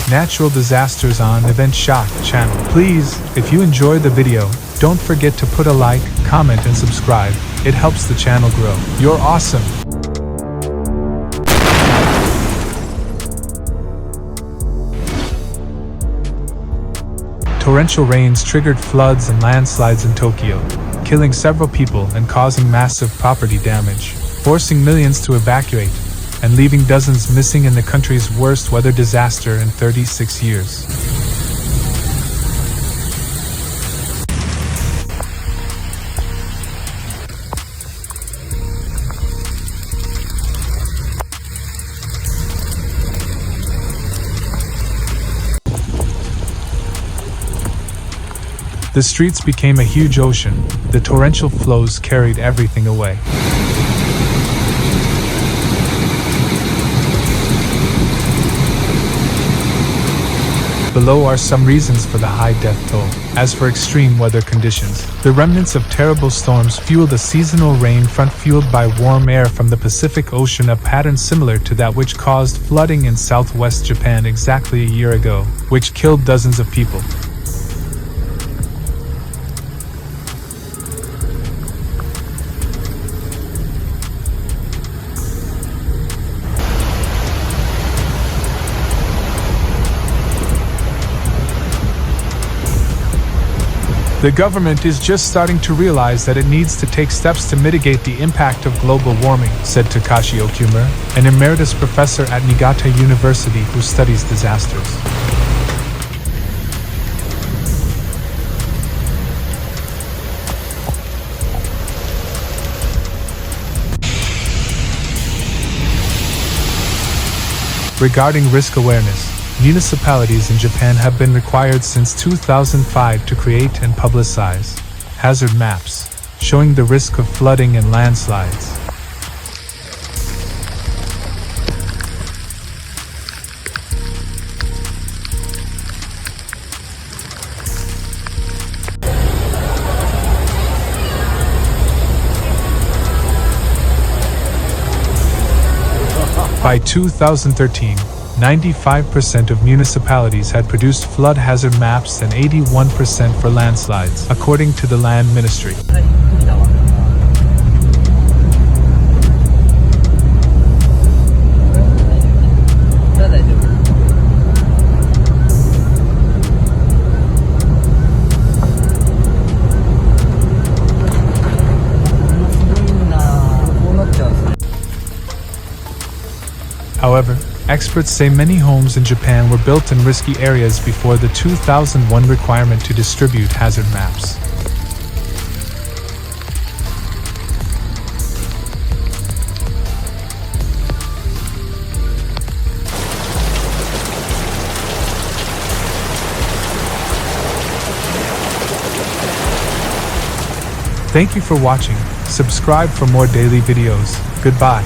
Natural Disasters on Event Shock channel. Please, if you enjoy the video, don't forget to put a like, comment and subscribe. It helps the channel grow. You're awesome! Torrential rains triggered floods and landslides in Tokyo, killing several people and causing massive property damage, forcing millions to evacuate, and leaving dozens missing in the country's worst weather disaster in 36 years. The streets became a huge ocean. The torrential flows carried everything away. Below are some reasons for the high death toll. As for extreme weather conditions, the remnants of terrible storms fueled a seasonal rain front fueled by warm air from the Pacific Ocean, a pattern similar to that which caused flooding in southwest Japan exactly a year ago, which killed dozens of people. The government is just starting to realize that it needs to take steps to mitigate the impact of global warming, said Takashi Okumura, an emeritus professor at Niigata University who studies disasters. Regarding risk awareness, municipalities in Japan have been required since 2005 to create and publicize hazard maps showing the risk of flooding and landslides. By 2013, 95% of municipalities had produced flood hazard maps and 81% for landslides, according to the Land Ministry. However, experts say many homes in Japan were built in risky areas before the 2001 requirement to distribute hazard maps. Thank you for watching. Subscribe for more daily videos. Goodbye.